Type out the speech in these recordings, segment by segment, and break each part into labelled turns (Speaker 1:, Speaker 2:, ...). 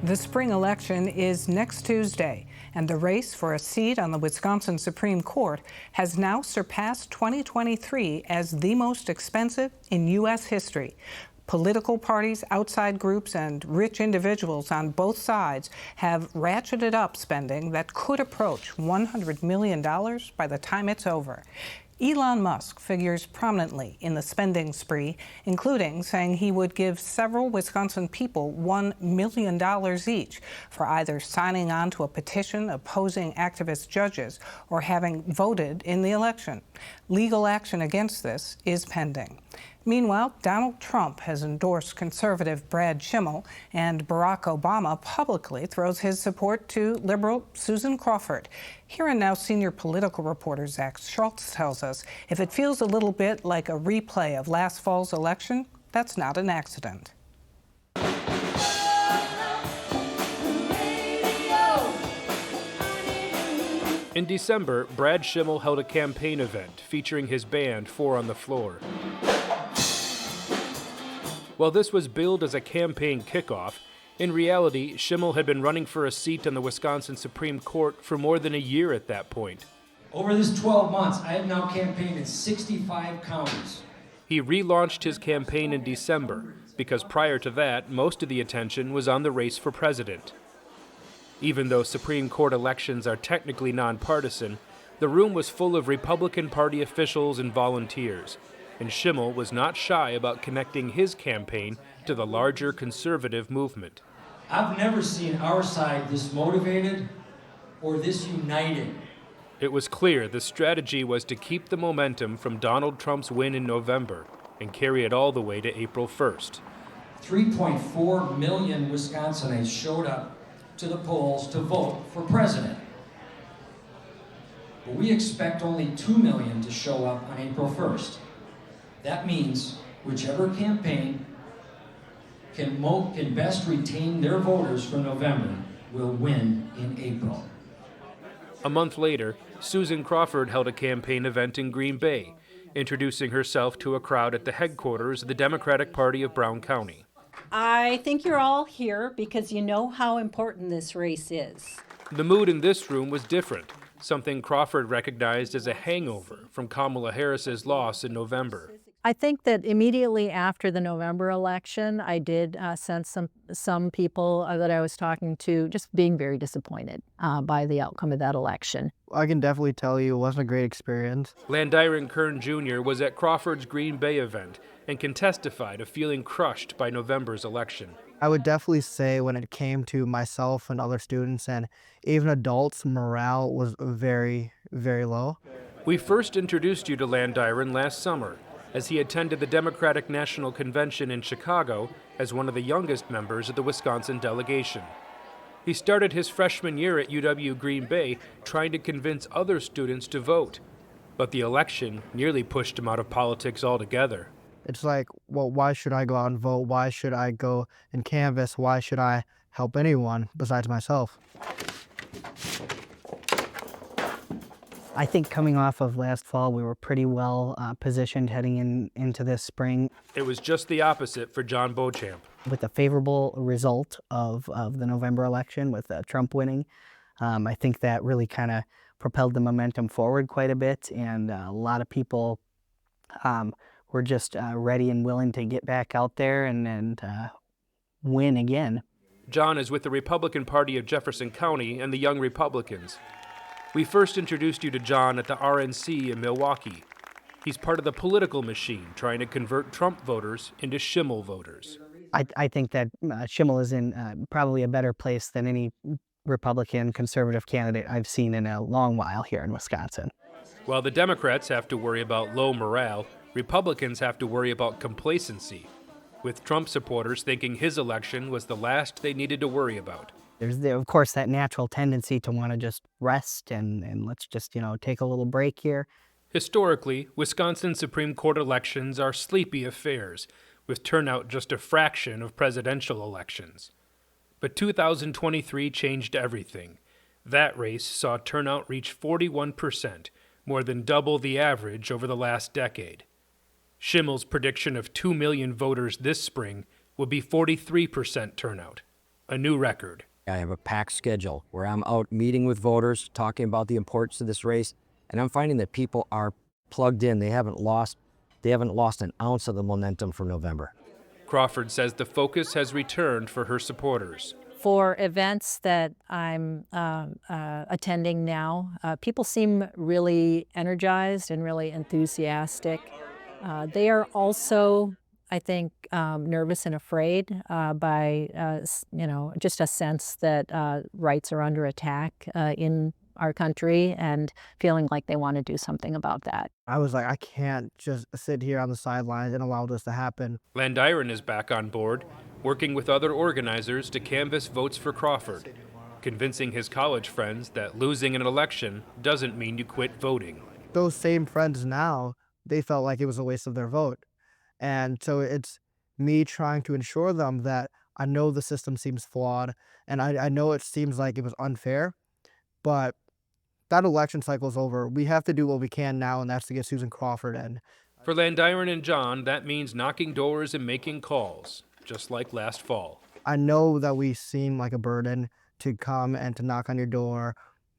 Speaker 1: The spring election is next Tuesday, and the race for a seat on the Wisconsin Supreme Court has now surpassed 2023 as the most expensive in U.S. history. Political parties, outside groups, and rich individuals on both sides have ratcheted up spending that could approach $100 million by the time it's over. Elon Musk figures prominently in the spending spree, including saying he would give several Wisconsin people $1 million each for either signing on to a petition opposing activist judges or having voted in the election. Legal action against this is pending. Meanwhile, Donald Trump has endorsed conservative Brad Schimmel, and Barack Obama publicly throws his support to liberal Susan Crawford. Here and Now senior political reporter Zach Schultz tells us if it feels a little bit like a replay of last fall's election, that's not an accident.
Speaker 2: In December, Brad Schimmel held a campaign event featuring his band, Four on the Floor. While this was billed as a campaign kickoff, in reality, Schimmel had been running for a seat on the Wisconsin Supreme Court for more than a year at that point.
Speaker 3: Over this 12 months, I have now campaigned in 65 counties.
Speaker 2: He relaunched his campaign in December because prior to that, most of the attention was on the race for president. Even though Supreme Court elections are technically nonpartisan, the room was full of Republican Party officials and volunteers, and Schimmel was not shy about connecting his campaign to the larger conservative movement.
Speaker 3: I've never seen our side this motivated or this united.
Speaker 2: It was clear the strategy was to keep the momentum from Donald Trump's win in November and carry it all the way to April 1st.
Speaker 3: 3.4 million Wisconsinites showed up to the polls to vote for president. But we expect only 2 million to show up on April 1st. That means whichever campaign can best retain their voters from November will win in April.
Speaker 2: A month later, Susan Crawford held a campaign event in Green Bay, introducing herself to a crowd at the headquarters of the Democratic Party of Brown County.
Speaker 4: I think you're all here because you know how important this race is.
Speaker 2: The mood in this room was different, something Crawford recognized as a hangover from Kamala Harris's loss in November.
Speaker 4: I think that immediately after the November election, I did sense some people that I was talking to just being very disappointed by the outcome of that election.
Speaker 5: I can definitely tell you it wasn't a great experience.
Speaker 2: Landiron Kern Jr. was at Crawford's Green Bay event and can testify to feeling crushed by November's election.
Speaker 5: I would definitely say when it came to myself and other students and even adults, morale was very, very low.
Speaker 2: We first introduced you to Landiron last summer, as he attended the Democratic National Convention in Chicago as one of the youngest members of the Wisconsin delegation. He started his freshman year at UW Green Bay trying to convince other students to vote, but the election nearly pushed him out of politics altogether.
Speaker 5: It's like, well, why should I go out and vote? Why should I go and canvass? Why should I help anyone besides myself? I think coming off of last fall, we were pretty well positioned heading into this spring.
Speaker 2: It was just the opposite for John Beauchamp.
Speaker 5: With a favorable result of the November election, with Trump winning, I think that really kind of propelled the momentum forward quite a bit, and a lot of people were just ready and willing to get back out there and win again.
Speaker 2: John is with the Republican Party of Jefferson County and the Young Republicans. We first introduced you to John at the RNC in Milwaukee. He's part of the political machine trying to convert Trump voters into Schimmel voters.
Speaker 5: I think that Schimmel is in probably a better place than any Republican conservative candidate I've seen in a long while here in Wisconsin.
Speaker 2: While the Democrats have to worry about low morale, Republicans have to worry about complacency, with Trump supporters thinking his election was the last they needed to worry about.
Speaker 5: There's, of course, that natural tendency to want to just rest and let's just, take a little break here.
Speaker 2: Historically, Wisconsin Supreme Court elections are sleepy affairs, with turnout just a fraction of presidential elections. But 2023 changed everything. That race saw turnout reach 41%, more than double the average over the last decade. Schimmel's prediction of 2 million voters this spring would be 43% turnout, a new record.
Speaker 6: I have a packed schedule where I'm out meeting with voters, talking about the importance of this race, and I'm finding that people are plugged in. They haven't lost an ounce of the momentum from November.
Speaker 2: Crawford says the focus has returned for her supporters.
Speaker 4: For events that I'm attending now, people seem really energized and really enthusiastic. They are also, I think, nervous and afraid by, just a sense that rights are under attack in our country and feeling like they want to do something about that.
Speaker 5: I was like, I can't just sit here on the sidelines and allow this to happen.
Speaker 2: Landiron is back on board, working with other organizers to canvass votes for Crawford, convincing his college friends that losing an election doesn't mean you quit voting.
Speaker 5: Those same friends now, they felt like it was a waste of their vote. And so it's me trying to ensure them that I know the system seems flawed and I know it seems like it was unfair, but that election cycle is over. We have to do what we can now, and that's to get Susan Crawford in.
Speaker 2: For Landiron and John, that means knocking doors and making calls, just like last fall.
Speaker 5: I know that we seem like a burden to come and to knock on your door,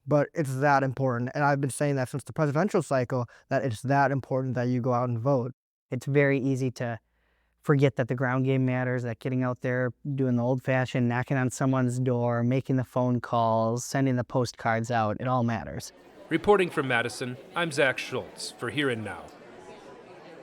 Speaker 5: but it's that important. And I've been saying that since the presidential cycle, that it's that important that you go out and vote. It's very easy to forget that the ground game matters, that getting out there, doing the old-fashioned, knocking on someone's door, making the phone calls, sending the postcards out, it all matters.
Speaker 2: Reporting from Madison, I'm Zach Schultz for Here and Now.